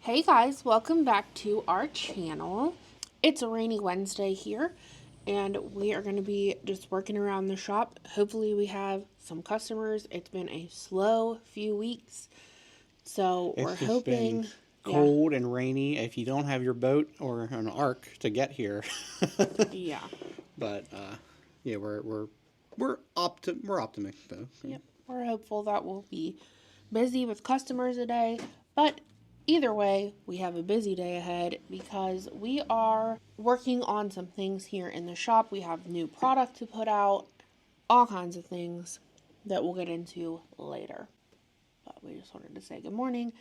Hey guys, welcome back to our channel. It's a rainy Wednesday here, and we are going to be just working around the shop. Hopefully, we have some customers. It's been a slow few weeks, so we're It's just been hoping, yeah, cold and rainy if you don't have your boat or an ark to get here. yeah, But yeah, we're optimistic though. So. yep. We're hopeful that we'll be busy with customers today, but either way, we have a busy day ahead because we are working on some things here in the shop. We have new product to put out, all kinds of things that we'll get into later. But we just wanted to say good morning.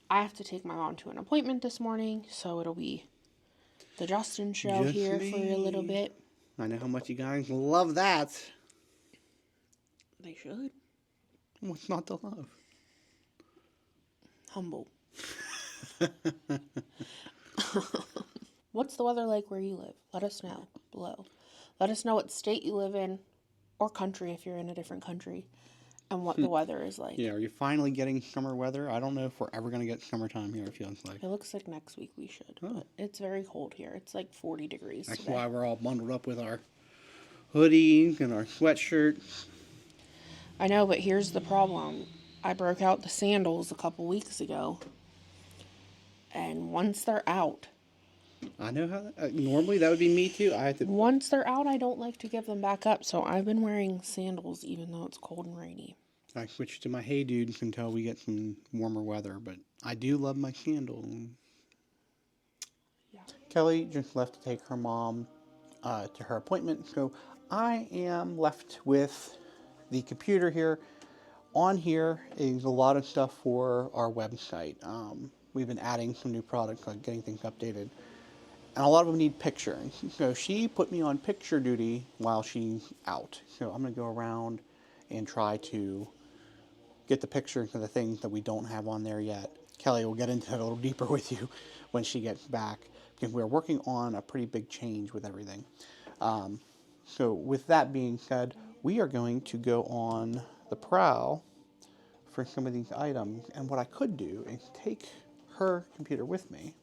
I have to take my mom to an appointment this morning, so it'll be the Justin show Just here for a little me. bit. I know how much you guys love that. They should. What's not to love? Humble. What's the weather like where you live? Let us know below. Let us know what state you live in, or country if you're in a different country, and what the weather is like. Yeah, are you finally getting summer weather? I don't know if we're ever gonna get summertime here. It feels like. It looks like next week we should, Oh, but it's very cold here. It's like 40 degrees that's today. why we're all bundled up with our hoodies and our sweatshirts. I know, but here's the problem. I broke out the sandals a couple weeks ago, and once they're out, I know how. Normally that would be me too. I have to. I don't like to give them back up. So I've been wearing sandals even though it's cold and rainy. I switched to my Hey Dudes until we get some warmer weather, but I do love my candle. Yeah. Kelly just left to take her mom to her appointment, so I am left with the computer here. On here is a lot of stuff for our website. We've been adding some new products, like getting things updated, and a lot of them need pictures. So she put me on picture duty while she's out. So I'm gonna go around and try to get the pictures of the things that we don't have on there yet. Kelly will get into that a little deeper with you when she gets back because we're working on a pretty big change with everything. So, with that being said, we are going to go on the prowl for some of these items. And what I could do is take her computer with me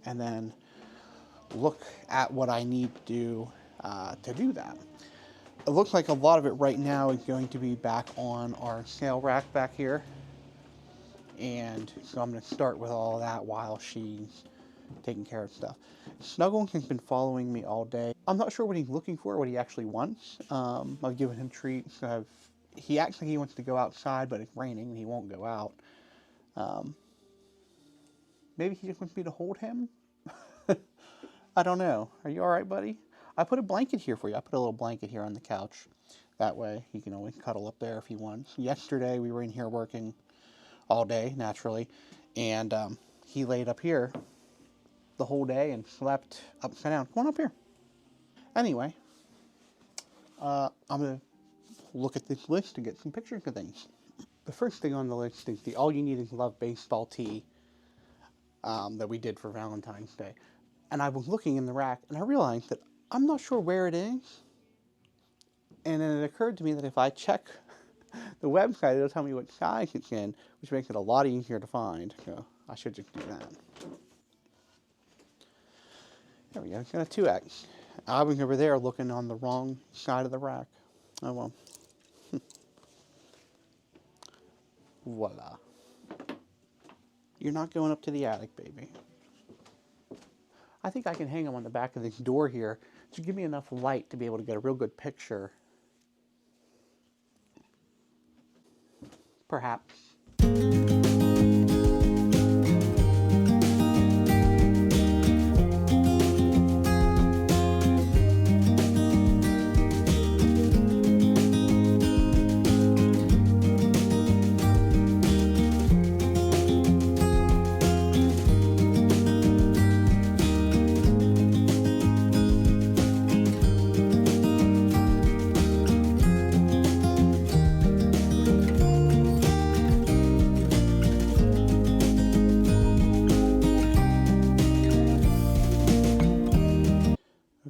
and then look at what I need to do that. It looks like a lot of it right now is going to be back on our sale rack back here. And so I'm going to start with all of that while she's taking care of stuff. Snuggles has been following me all day. I'm not sure what he's looking for, what he actually wants. I've given him treats. He acts like he wants to go outside, but it's raining and he won't go out. Maybe he just wants me to hold him? I don't know. Are you all right, buddy? I put a blanket here for you. I put a little blanket here on the couch. That way he can always cuddle up there if he wants. Yesterday we were in here working all day, naturally, and he laid up here the whole day and slept upside down. Come on up here. Anyway, I'm going to look at this list to get some pictures of things. The first thing on the list is the All You Need Is Love baseball tee that we did for Valentine's Day. And I was looking in the rack and I realized that I'm not sure where it is. And then it occurred to me that if I check the website, it'll tell me what size it's in, which makes it a lot easier to find. So I should just do that. There we go. It's got a 2X. I was over there looking on the wrong side of the rack. Oh well. Voila. You're not going up to the attic, baby. I think I can hang them on the back of this door here to give me enough light to be able to get a real good picture. Perhaps.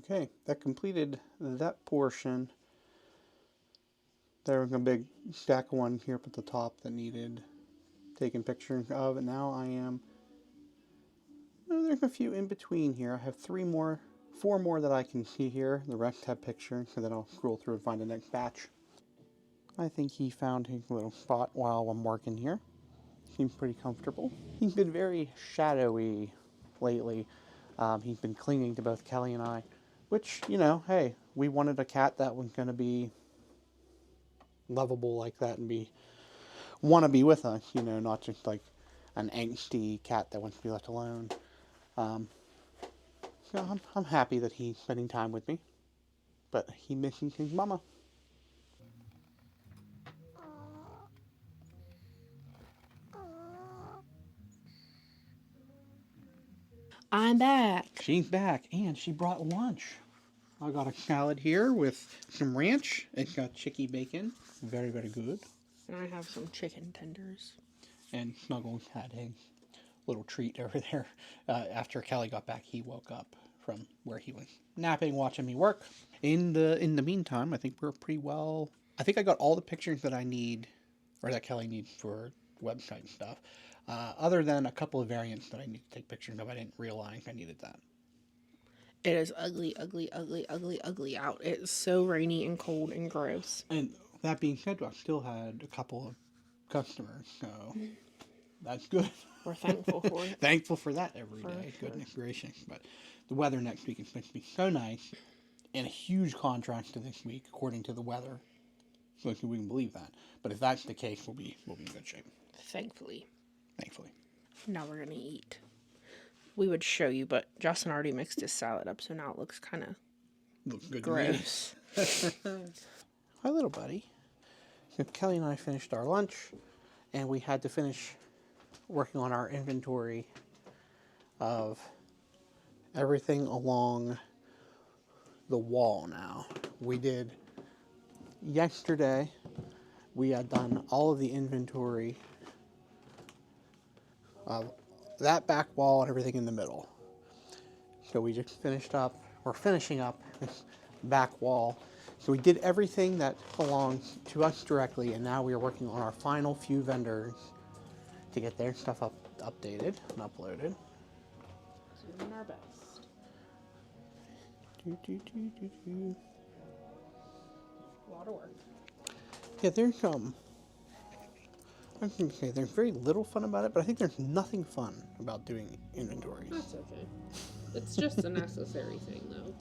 Okay, that completed that portion. There was a big stack of ones here up at the top that needed taken pictures of, and now I am. Oh, there's a few in between here. I have 4 more that I can see here. The rest have pictures, so then I'll scroll through and find the next batch. I think he found his little spot while I'm working here. Seems pretty comfortable. He's been very shadowy lately. He's been clinging to both Kelly and I, which, you know, hey, we wanted a cat that was going to be lovable like that and want to be with us, you know, not just like an angsty cat that wants to be left alone. So I'm happy that he's spending time with me, but he misses his mama. I'm back. She's back, and she brought lunch. I got a salad here with some ranch. It's got chicky bacon. Very, very good. And I have some chicken tenders. And Snuggles had a little treat over there. After Kelly got back, he woke up from where he was napping, watching me work. In the meantime, I think we're pretty well. I think I got all the pictures that I need, or that Kelly needs for website stuff. Other than a couple of variants that I need to take pictures of, I didn't realize I needed that. It is ugly, ugly, ugly, ugly, ugly out. It's so rainy and cold and gross. And that being said, I still had a couple of customers, so that's good. We're thankful for it. Thankful for that every day. Sure. Goodness gracious. But the weather next week is supposed to be so nice, and a huge contrast to this week, according to the weather. So we can believe that. But if that's the case, we'll be in good shape. Thankfully. Thankfully. Now we're gonna eat. We would show you, but Justin already mixed his salad up, so now it looks kind of Looks good gross. to me. Hi, little buddy. So Kelly and I finished our lunch, and we had to finish working on our inventory of everything along the wall now. We did yesterday, we had done all of the inventory of that back wall and everything in the middle. So we just we're finishing up this back wall. So we did everything that belongs to us directly, and now we are working on our final few vendors to get their stuff updated and uploaded. Doing our best. A lot of work. Yeah, there's I was going to say there's very little fun about it, but I think there's nothing fun about doing inventories. That's okay. It's just a necessary thing, though.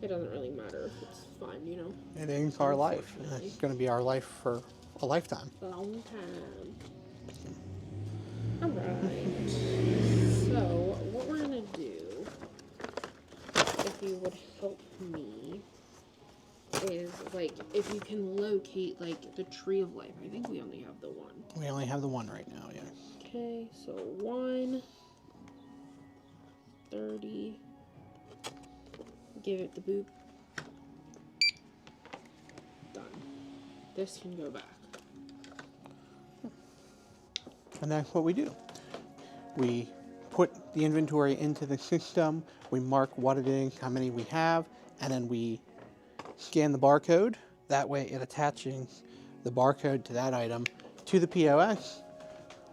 It doesn't really matter if it's fun, you know. It is our life. Unfortunately. It's going to be our life for a lifetime. A long time. Alright. So, what we're gonna do, if you would help me, is, like, if you can locate, like, the tree of life. I think we only have the one. We only have the one right now, yeah. Okay, so 1, 30. Give it the boop. Done. This can go back. And that's what we do. We put the inventory into the system, we mark what it is, how many we have, and then we scan the barcode. That way it attaches the barcode to that item to the POS.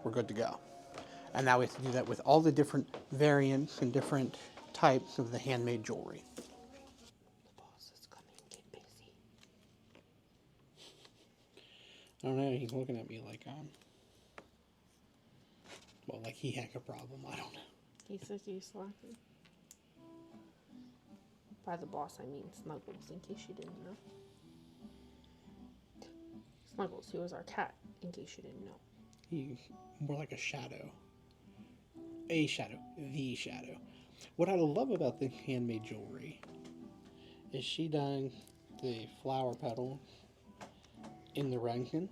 We're good to go. And now we have to do that with all the different variants and different types of the handmade jewelry. The boss is coming. Get busy. I don't know, he's looking at me like, well, like he had a problem, I don't know. He says he's slacking. By the boss, I mean Snuggles, in case you didn't know. Snuggles, who is our cat, in case you didn't know. He's more like a shadow. A shadow. The shadow. What I love about this handmade jewelry is she done the flower petals in the Renkin,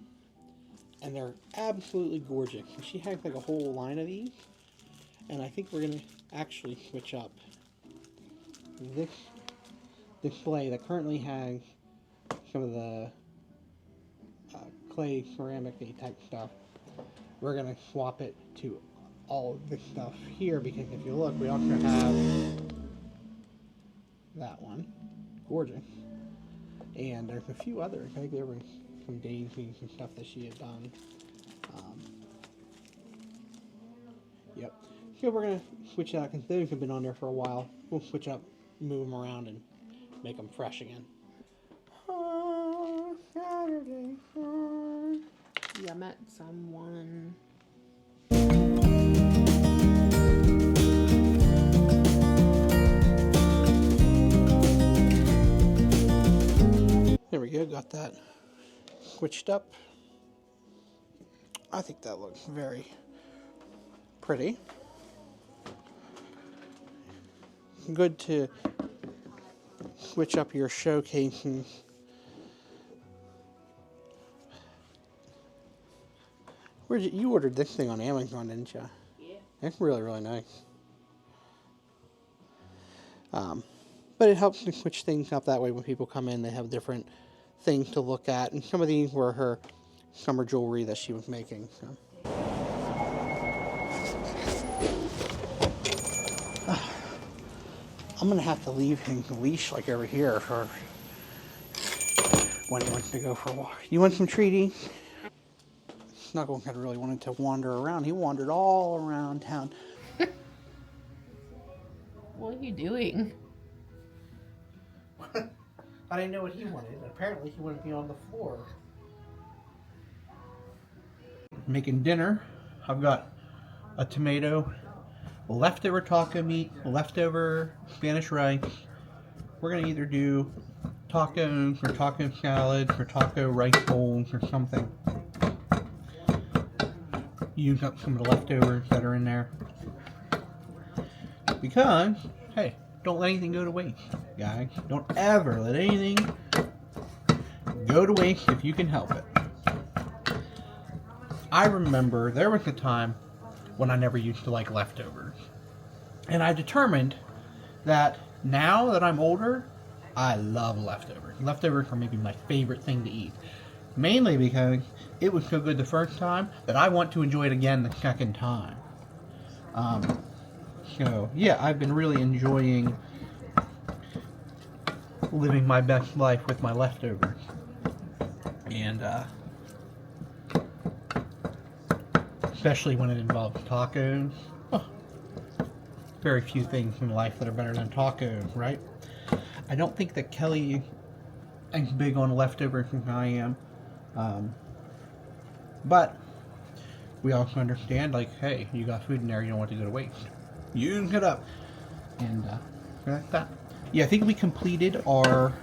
and they're absolutely gorgeous. And she has like a whole line of these, and I think we're going to actually switch up this display that currently has some of the clay ceramic type stuff. We're going to swap it to all of this stuff here, because if you look, we also have that one. Gorgeous. And there's a few others. I think there was some daisies and stuff that she had done. Yep. So we're going to switch it out because those have been on there for a while. We'll switch it up, move them around, and make them fresh again. Saturday. Yeah, I met someone. There we go, got that switched up. I think that looks very pretty. Good to switch up your showcasing. You ordered this thing on Amazon, didn't you? Yeah. It's really, really nice. But it helps to switch things up that way when people come in, they have different things to look at. And some of these were her summer jewelry that she was making. So. I'm going to have to leave him the leash like over here for when he wants to go for a walk. You want some treaty? Snuggle had really wanted to wander around. He wandered all around town. What are you doing? I didn't know what he wanted. Apparently he wanted to be on the floor. Making dinner. I've got a tomato, leftover taco meat, leftover Spanish rice. We're going to either do tacos or taco salads or taco rice bowls or something. Use up some of the leftovers that are in there. Because, hey, don't let anything go to waste, guys. Don't ever let anything go to waste if you can help it. I remember there was a time when I never used to like leftovers. And I determined that now that I'm older, I love leftovers. Leftovers are maybe my favorite thing to eat. Mainly because it was so good the first time that I want to enjoy it again the second time. So, yeah, I've been really enjoying living my best life with my leftovers. And, especially when it involves tacos. Oh, very few things in life that are better than tacos, right? I don't think that Kelly is big on leftovers as I am. But we also understand, like, hey, you got food in there, you don't want to go to waste. Use it up. And like that. Yeah, I think we completed our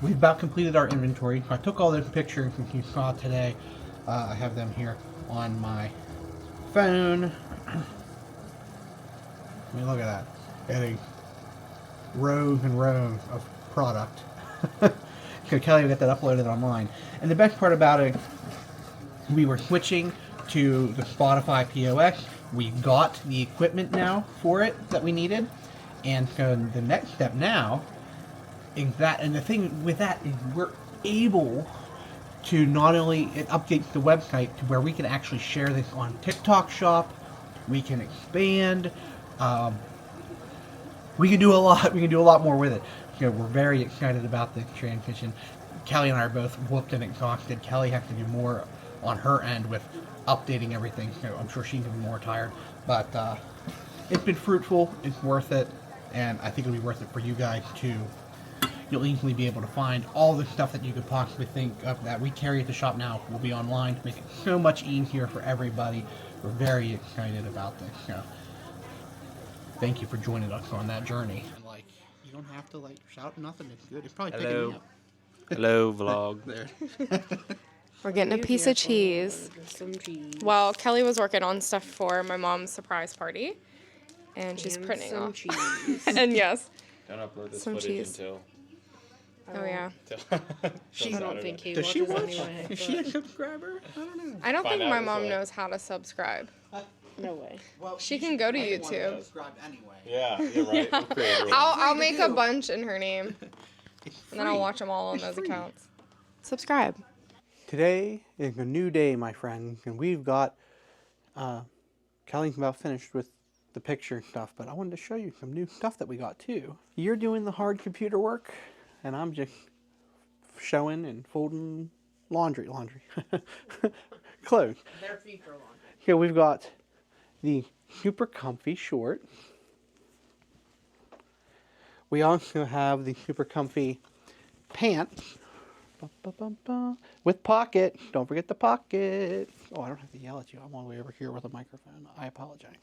we've about completed our inventory. I took all those pictures that you saw today. I have them here on my phone. I mean, look at that. Getting rows and rows of product. So Kelly will get that uploaded online. And the best part about it, we were switching to the Spotify POS. We got the equipment now for it that we needed. And so the next step now is that, and the thing with that is we're able to not only, it updates the website to where we can actually share this on TikTok Shop, we can expand, we can do a lot more with it. You know, we're very excited about this transition. Kelly and I are both whooped and exhausted. Kelly has to do more on her end with updating everything, so I'm sure she's even more tired. But it's been fruitful, it's worth it, and I think it'll be worth it for you guys too. You'll easily be able to find all the stuff that you could possibly think of that we carry at the shop now will be online to make it so much easier for everybody. We're very excited about this. So thank you for joining us on that journey. And like, you don't have to like shout nothing. It's good. It's probably picking me up. Hello, vlog. There. We're getting a piece of cheese. Some cheese. Well, Kelly was working on stuff for my mom's surprise party, and she's And printing some off. cheese. And yes, Don't upload this Some footage cheese. until. oh yeah. I don't think he Does she watches watch? anyway. Is she a subscriber? I don't know. I don't Find think out my this mom way. knows how to subscribe. No way. Well, She can go to you should YouTube. subscribe anyway. Yeah, you're right. We'll create a I'll free make to a do. bunch in her name, It's and then I'll free. watch them all on It's those free. accounts. Subscribe. Today is a new day, my friends, and we've got, Kelly's about finished with the picture stuff, but I wanted to show you some new stuff that we got too. You're doing the hard computer work, and I'm just showing and folding laundry. Clothes. Their future laundry. Here we've got the super comfy short. We also have the super comfy pants. With pocket. Don't forget the pocket. Oh, I don't have to yell at you. I'm all the way over here with a microphone. I apologize.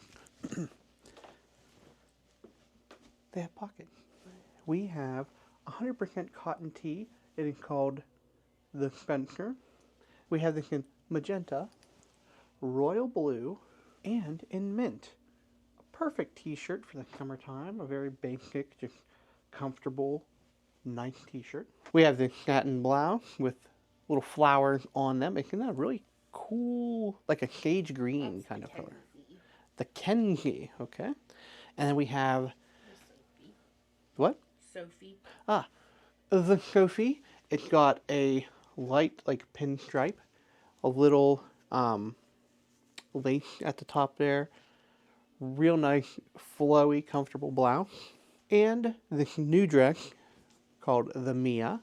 They have pockets. We have 100% cotton tee. It is called the Spencer. We have this in magenta, royal blue, and in mint. A perfect t-shirt for the summertime. A very basic, just comfortable, nice t-shirt. We have the satin blouse with little flowers on them. It's in a really cool, like a sage green kind of color. The Kenzie, okay. And then we have, what? Sophie. The Sophie. It's got a light, like, pinstripe, a little lace at the top there, real nice, flowy, comfortable blouse, and this new dress called the Mia.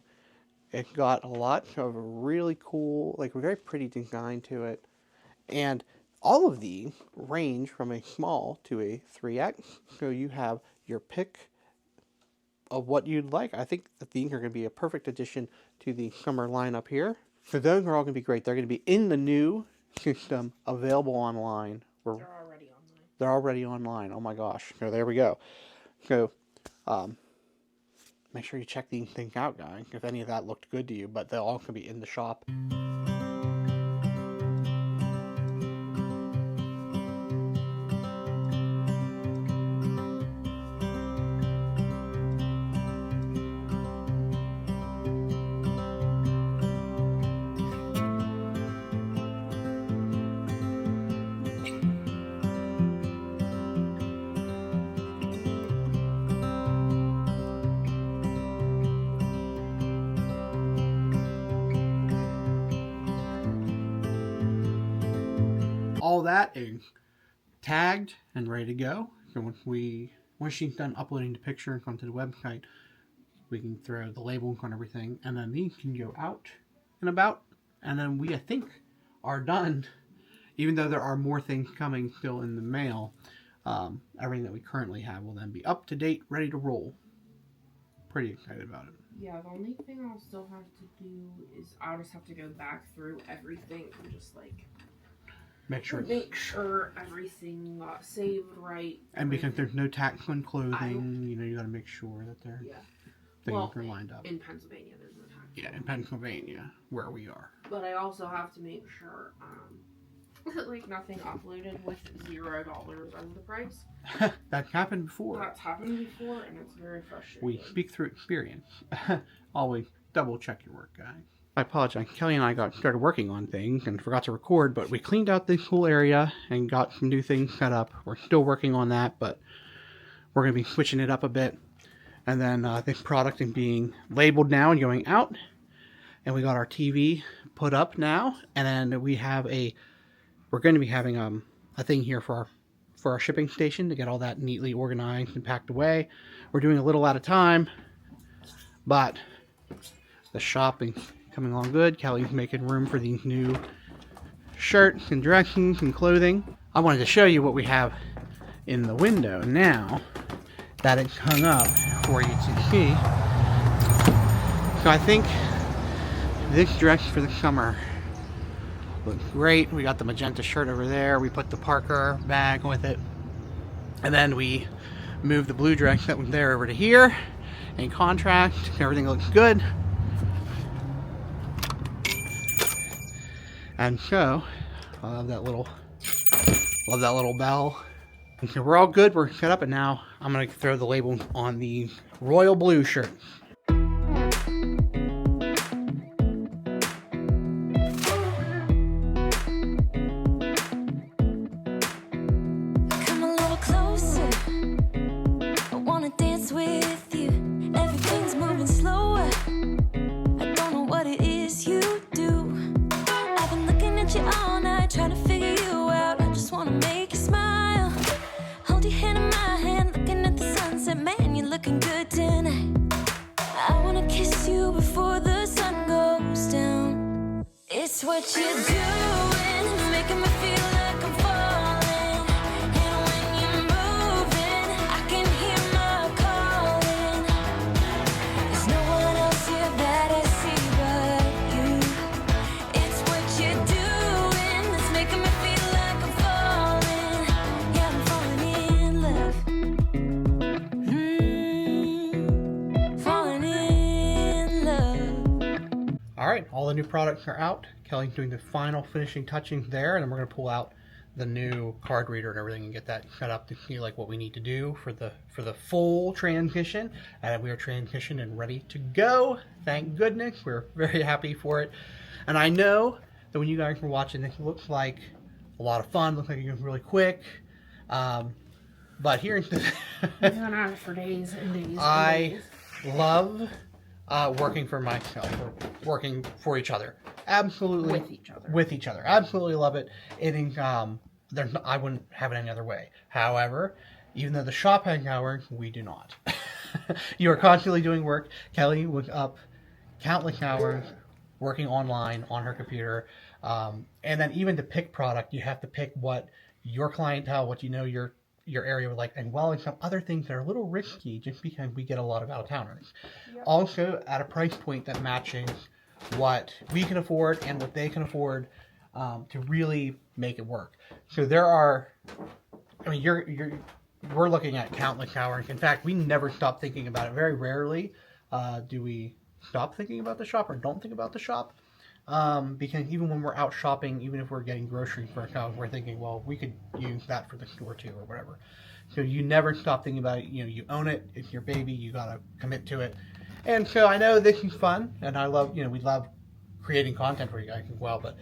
It's got a lot of really cool, like, very pretty design to it, and all of these range from a small to a 3X, so you have your pick of what you'd like. I think that these are going to be a perfect addition to the summer lineup here. So those are all going to be great. They're going to be in the new system, available online. They're already online. They're already online. Oh my gosh. So there we go. So make sure you check these things out, guys, if any of that looked good to you. But they'll all going to be in the shop. All that is tagged and ready to go. So once she's done uploading the picture onto the website, we can throw the labels on everything, and then these can go out and about, and then we, I think, are done. Even though there are more things coming still in the mail, everything that we currently have will then be up to date, ready to roll. Pretty excited about it. Yeah, the only thing I'll still have to do is I'll just have to go back through everything and just like Make sure everything got saved right. And because there's no tax on clothing, you got to make sure that things are lined up. In Pennsylvania, there's no tax. Yeah, in Pennsylvania, where we are. But I also have to make sure, like nothing uploaded with $0 as the price. That's happened before. That's happened before, and it's very frustrating. We speak through experience. Always double check your work, guys. I apologize. Kelly and I started working on things and forgot to record, but we cleaned out this whole area and got some new things set up. We're still working on that, but we're going to be switching it up a bit. And then this product is being labeled now and going out. And we got our TV put up now. And then we're going to be having a thing here for our shipping station to get all that neatly organized and packed away. We're doing a little at a time, but the shopping coming along good. Kelly's making room for these new shirts and dresses and clothing. I wanted to show you what we have in the window now that it's hung up for you to see. So I think this dress for the summer looks great. We got the magenta shirt over there. We put the Parker bag with it. And then we moved the blue dress that was there over to here in contrast. Everything looks good. And so, I love that little bell. And so we're all good, we're set up, and now I'm gonna throw the label on the royal blue shirt. Come a little closer, I wanna dance with you. Everything's moving slower, I don't know what it is you do. I've been looking at you all night, trying to figure you out. I just wanna make you smile. Hold your hand in my hand, looking at the sunset. Man, you're looking good tonight. I wanna kiss you before the sun goes down. It's what you're doing, making me feel like I'm falling. all the new products are out. Kelly's doing the final finishing touchings there, and then we're going to pull out the new card reader and everything and get that set up to see like what we need to do for the full transition. And we are transitioned and ready to go. Thank goodness. We're very happy for it. And I know that when you guys were watching this, it looks like a lot of fun. Looks like it goes really quick. But here's the We've been at it for days and days and I days. love working for myself, or working for each other. Absolutely. With each other. With each other. Absolutely love it. It is, I wouldn't have it any other way. However, even though the shop has hours, we do not. You are constantly doing work. Kelly was up countless hours working online on her computer. And then even to pick product, you have to pick what your clientele, what you know your area would like, and well, and some other things that are a little risky just because we get a lot of out-of-towners. Yep. Also, at a price point that matches what we can afford and what they can afford, to really make it work. So there are, I mean, we're looking at countless hours. In fact, we never stop thinking about it. Very rarely do we stop thinking about the shop or don't think about the shop. Because even when we're out shopping, even if we're getting groceries for ourselves, we're thinking, well, we could use that for the store too, or whatever. So you never stop thinking about it. You know, you own it. It's your baby. You gotta commit to it. And so I know this is fun, and I love, we love creating content for you guys as well. But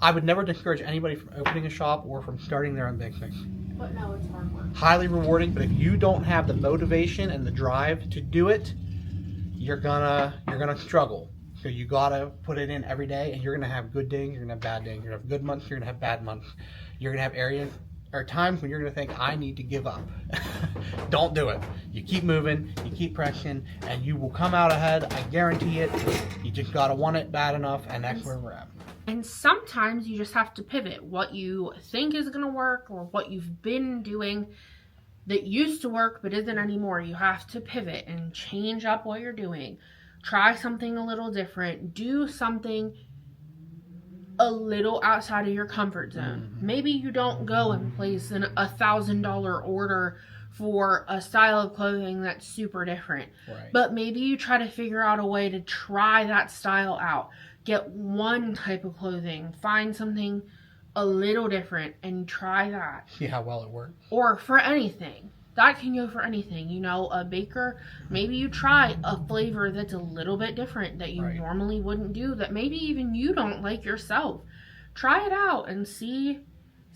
I would never discourage anybody from opening a shop or from starting their own business. But no, it's hard work. Highly rewarding, but if you don't have the motivation and the drive to do it, you're gonna struggle. So you gotta put it in every day, and you're gonna have good days, you're gonna have bad days, you're gonna have good months, you're gonna have bad months. You're gonna have areas or times when you're gonna think, I need to give up. Don't do it. You keep moving, you keep pressing, and you will come out ahead. I guarantee it. You just gotta want it bad enough, and that's where we're at. And sometimes you just have to pivot. What you think is gonna work, or what you've been doing that used to work but isn't anymore, you have to pivot and change up what you're doing. Try something a little different. Do something a little outside of your comfort zone. Mm-hmm. Maybe you don't go and place an $1,000 order for a style of clothing that's super different. Right. But maybe you try to figure out a way to try that style out. Get one type of clothing. Find something a little different and try that. See how well it works. Or for anything. That can go for anything. You know, a baker, maybe you try a flavor that's a little bit different that you normally wouldn't do, that maybe even you don't like yourself. Try it out and see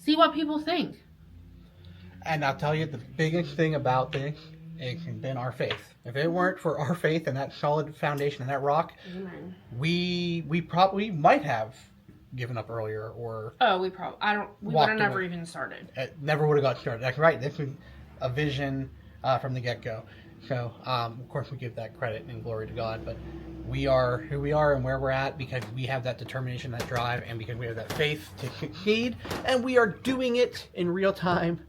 what people think. And I'll tell you, the biggest thing about this has been our faith. If it weren't for our faith and that solid foundation and that rock, Amen. we probably might have given up earlier, or we would have never even started. It never would have got started. That's right. This was a vision from the get-go. So, of course, we give that credit and glory to God, but we are who we are and where we're at because we have that determination, that drive, and because we have that faith to succeed, and we are doing it in real time.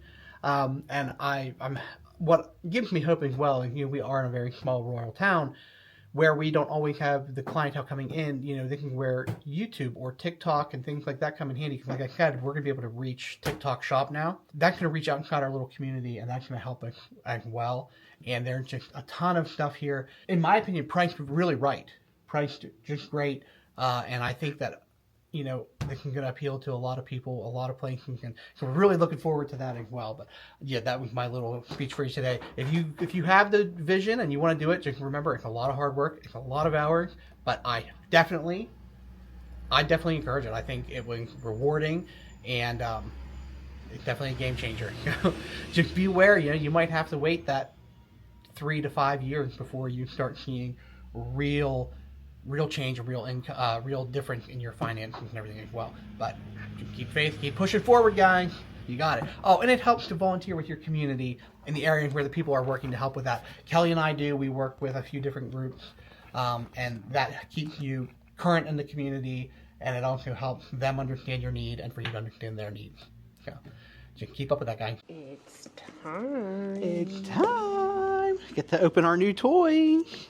And I'm what gives me hope as well is, we are in a very small rural town where we don't always have the clientele coming in. This is where YouTube or TikTok and things like that come in handy. Because like I said, we're going to be able to reach TikTok Shop now. That's going to reach out inside our little community, and that's going to help us as well. And there's just a ton of stuff here. In my opinion, priced really right. Priced just great. And I think that, this is going to appeal to a lot of people, a lot of places. And so we're really looking forward to that as well. But yeah, that was my little speech for you today. If you have the vision and you want to do it, just remember it's a lot of hard work. It's a lot of hours. But I definitely encourage it. I think it was rewarding, and it's definitely a game changer. Just be aware, you might have to wait that 3 to 5 years before you start seeing real change, a real difference in your finances and everything as well. But keep faith, keep pushing forward, guys. You got it. Oh, and it helps to volunteer with your community in the areas where the people are working to help with that. Kelly and I do. We work with a few different groups, and that keeps you current in the community, and it also helps them understand your need and for you to understand their needs. So just keep up with that, guys. It's time. It's time. Get to open our new toys.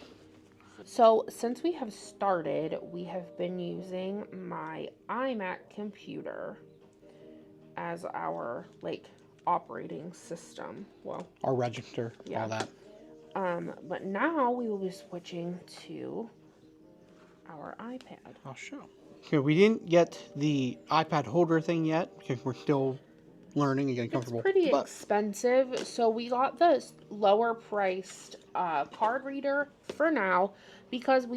So, since we have started, we have been using my iMac computer as our, operating system. Well, our register, all that. But now we will be switching to our iPad. I'll show. So we didn't get the iPad holder thing yet because we're still learning and getting comfortable. It's pretty but expensive, so we got the lower priced card reader for now because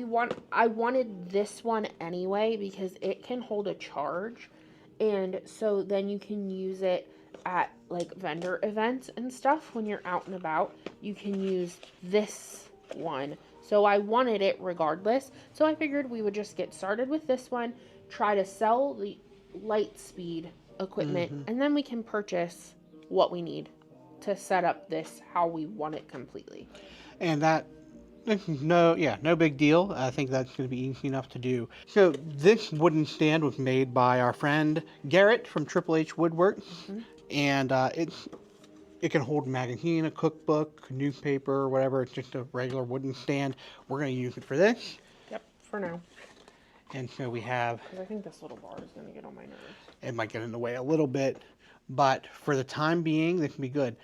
I wanted this one anyway because it can hold a charge, and so then you can use it at like vendor events and stuff when you're out and about. You can use this one. So I wanted it regardless. So I figured we would just get started with this one, try to sell the Lightspeed equipment, and then we can purchase what we need to set up this how we want it completely. And that, no big deal. I think that's going to be easy enough to do. So this wooden stand was made by our friend Garrett from Triple H Woodworks, and it can hold a magazine, a cookbook, newspaper, whatever. It's just a regular wooden stand. We're going to use it for this. Yep, for now. And so we have, Because I think this little bar is going to get on my nerves. it might get in the way a little bit, but for the time being, this can be good.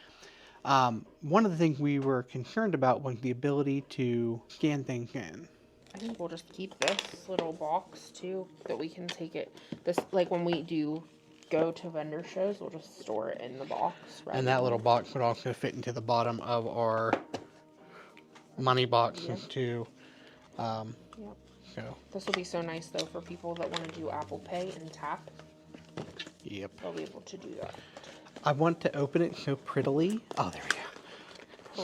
One of the things we were concerned about was the ability to scan things in. I think we'll just keep this little box too, that we can take it. This, like when we do go to vendor shows, we'll just store it in the box. And that little box would also fit into the bottom of our money boxes too. Yep. So, This will be so nice though for people that want to do Apple Pay and tap. yep. They'll be able to do that. I want to open it so prettily. Oh, there we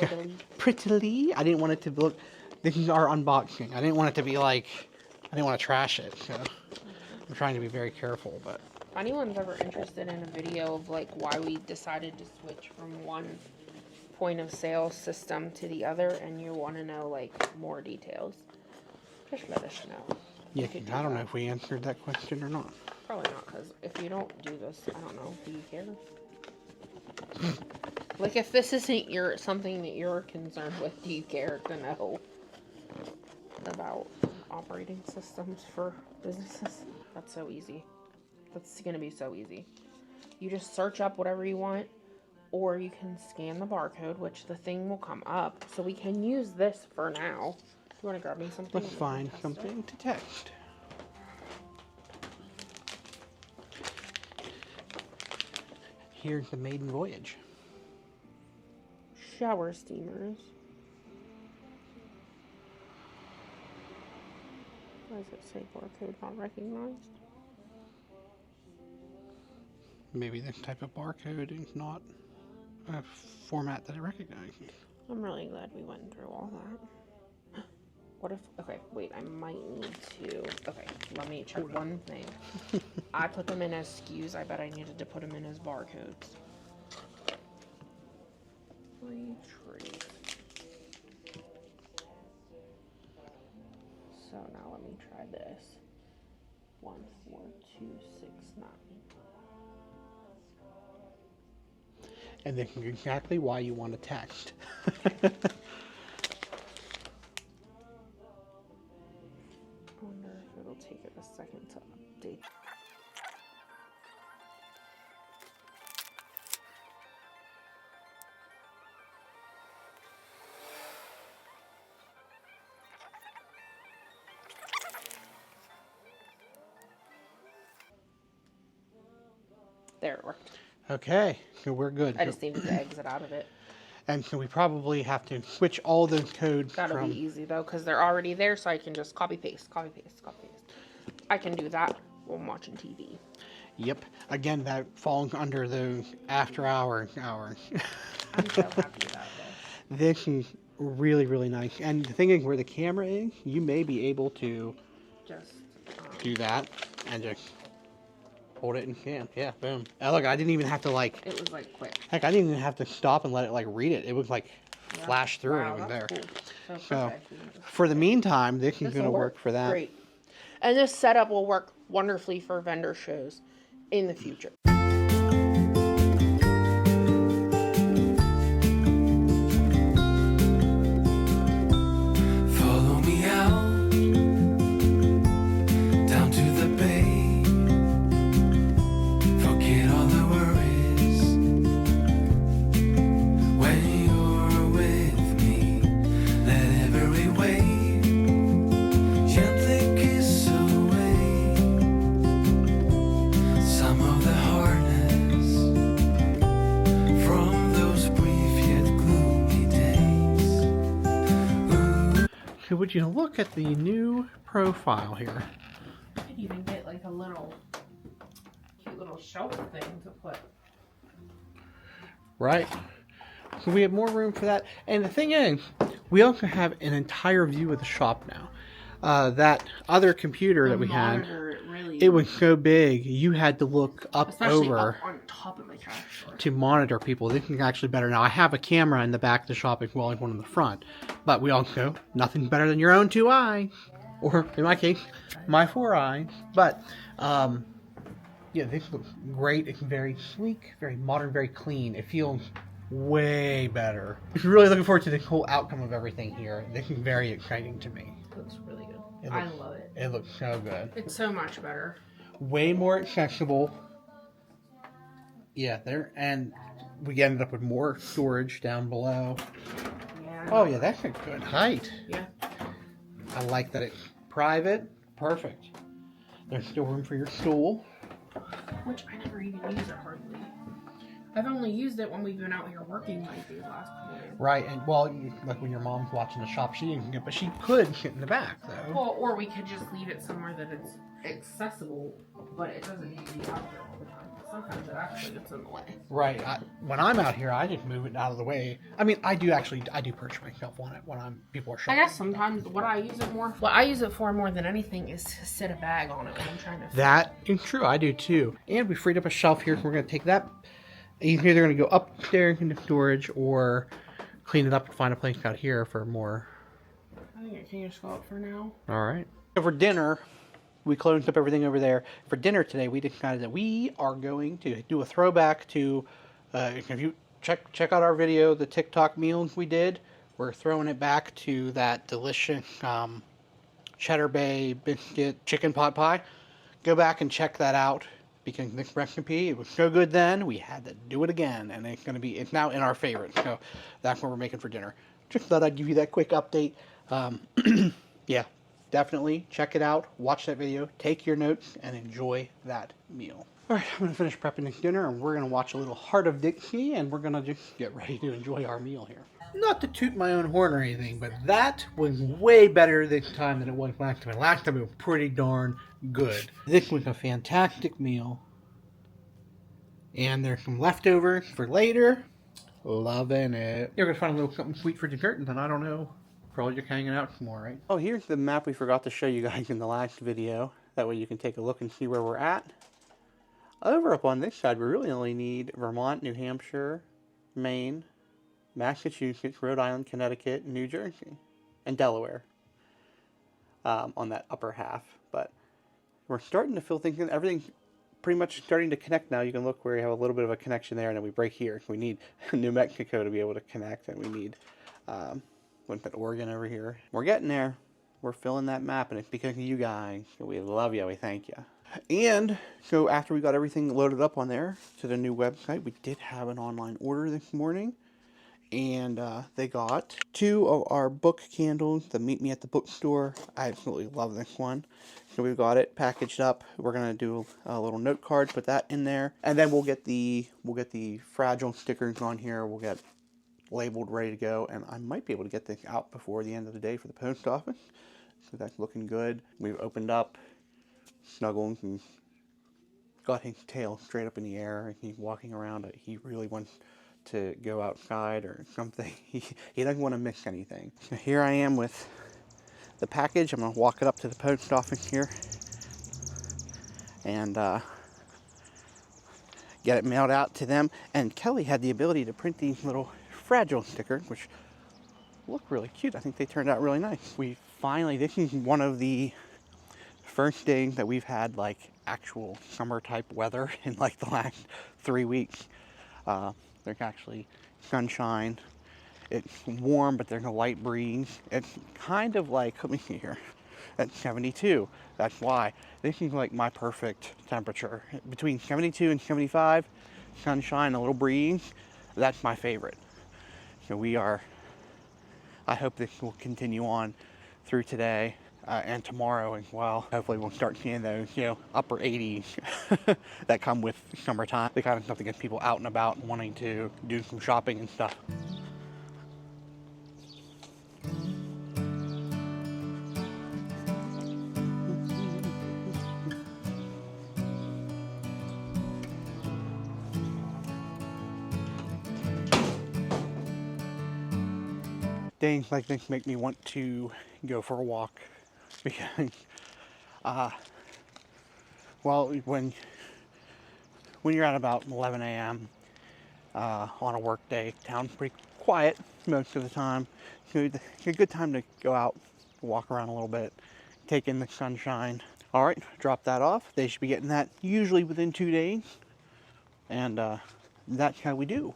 go. Totally. Prettily. I didn't want it to look. This is our unboxing. I didn't want it to be like. I didn't want to trash it. So I'm trying to be very careful. But If anyone's ever interested in a video of like why we decided to switch from one point of sale system to the other, and you want to know like more details, just let us know. yeah, We could do I don't know that. if we answered that question or not. Probably not, because if you don't do this, I don't know. Do you care? Like, if this isn't something that you're concerned with, do you care to know about operating systems for businesses? That's so easy. That's gonna be so easy. You just search up whatever you want, or you can scan the barcode, which the thing will come up. So we can use this for now. You want to grab me something? Let's and we can find test it? something to text. Here's the maiden voyage. Shower steamers. Why does it say barcode not recognized? Maybe this type of barcode is not a format that it recognizes. I'm really glad we went through all that. What if, okay, wait, I might need to, okay, let me check one thing. I put them in as SKUs, I bet I needed to put them in as barcodes. Retrieve. So now let me try this. 14269. And this is exactly why you want to text. I wonder if it'll take it a second to update. There, it worked. Okay, so we're good. I just needed to exit out of it. And so we probably have to switch all those codes That'll from... be easy though, because they're already there, so I can just copy paste, copy paste, copy paste. I can do that while I'm watching TV. Yep. Again, that falls under those after hours. I'm so happy about this. This is really, really nice. And the thing is, where the camera is, you may be able to Just do that and just hold it and scan. Yeah, boom. And look, I didn't even have to like... it was like quick. Heck, I didn't even have to stop and let it like read it. It was like Yeah. flash through Wow, and it was there. that's cool. So So, perfect. We can just- for the meantime, this is This'll going to work for that. Great. And this setup will work wonderfully for vendor shows in the future. Follow me out down to the bay. Forget all the worries when you're with me. Let every wave gently kiss would you look at the new profile here? You could even get like a little cute little shelf thing to put. Right? So we have more room for that. And the thing is, we also have an entire view of the shop now. That other computer that we had, Monitor, really, it was so big, you had to look up especially over up on top of the cash drawer. to monitor people. This is actually better now. I have a camera in the back of the shop as well as one in the front. But we also, nothing better than your own 2 eyes. Or, in my case, my 4 eyes. But, yeah, this looks great. It's very sleek, very modern, very clean. It feels way better. If you're really looking forward to the whole outcome of everything here, this is very exciting to me. It looks really good. It I looks- love it. It looks so good. It's so much better. Way more accessible. Yeah, there, and we ended up with more storage down below. Yeah. Oh yeah, that's a good height. Yeah. I like that it's private. Perfect. There's still room for your stool. Which I never even use it hardly. I've only used it when we've been out here working like these last couple days. Right, and well, like when your mom's watching the shop, she didn't get, but she could sit in the back though. Well, or we could just leave it somewhere that it's accessible, but it doesn't need to be out there all the time. Sometimes it actually gets in the way. Right. When I'm out here, I just move it out of the way. I mean, I do perch myself on it when people are I shopping. guess sometimes what I use it for more than anything is to sit a bag on it when I'm trying to. That is true. I do too. And we freed up a shelf here, so we're going to take that. Either they're going to go upstairs into storage or clean it up and find a place out here for more. I think it can just go up for now. All right. So for dinner, we closed up everything over there. For dinner today, we decided that we are going to do a throwback to, if you check out our video, the TikTok meals we did, we're throwing it back to that delicious Cheddar Bay biscuit chicken pot pie. Go back and check that out. Because this recipe, it was so good then, we had to do it again, and it's now in our favorites. So that's what we're making for dinner. Just thought I'd give you that quick update. Yeah, definitely check it out, watch that video, take your notes, and enjoy that meal. All right, I'm gonna finish prepping this dinner, and we're gonna watch a little Heart of Dixie, and we're gonna just get ready to enjoy our meal here. Not to toot my own horn or anything, but that was way better this time than it was last time. Last time it was pretty darn good. This was a fantastic meal. And there's some leftovers for later. Loving it. You're gonna find a little something sweet for dessert, and then I don't know. Probably just hanging out some more, right? Oh, here's the map we forgot to show you guys in the last video. That way you can take a look and see where we're at. Over up on this side, we really only need Vermont, New Hampshire, Maine, Massachusetts, Rhode Island, Connecticut, New Jersey, and Delaware on that upper half. But we're starting to fill things in. Everything's pretty much starting to connect now. You can look where you have a little bit of a connection there, and then we break here. We need New Mexico to be able to connect, and we need Oregon over here. We're getting there. We're filling that map, and it's because of you guys. We love you. We thank you. And so after we got everything loaded up on there to the new website, we did have an online order this morning. And they got 2 of our book candles, the Meet Me at the Bookstore. I absolutely love this one. So we've got it packaged up. We're gonna do a little note card, put that in there, and then we'll get the fragile stickers on here. We'll get labeled, ready to go, and I might be able to get this out before the end of the day for the post office. So that's looking good. We've opened up, snuggled, and got his tail straight up in the air, and he's walking around. He really wants to go outside or something. He doesn't want to miss anything. So here I am with the package. I'm going to walk it up to the post office here and get it mailed out to them. And Kelly had the ability to print these little fragile stickers, which look really cute. I think they turned out really nice. We finally, this is one of the first days that we've had like actual summer type weather in like the last 3 weeks. There's actually sunshine. It's warm, but there's a light breeze. It's kind of like, let me see here, at 72. That's why. This is like my perfect temperature. Between 72 and 75, sunshine, a little breeze, that's my favorite. So I hope this will continue on through today and tomorrow as well. Hopefully we'll start seeing those, upper 80s that come with summertime. The kind of stuff that gets people out and about and wanting to do some shopping and stuff. Things like this make me want to go for a walk because, well, when you're at about 11 a.m. On a work day, town's pretty quiet most of the time. So it's a good time to go out, walk around a little bit, take in the sunshine. All right, drop that off. They should be getting that usually within 2 days, and that's how we do.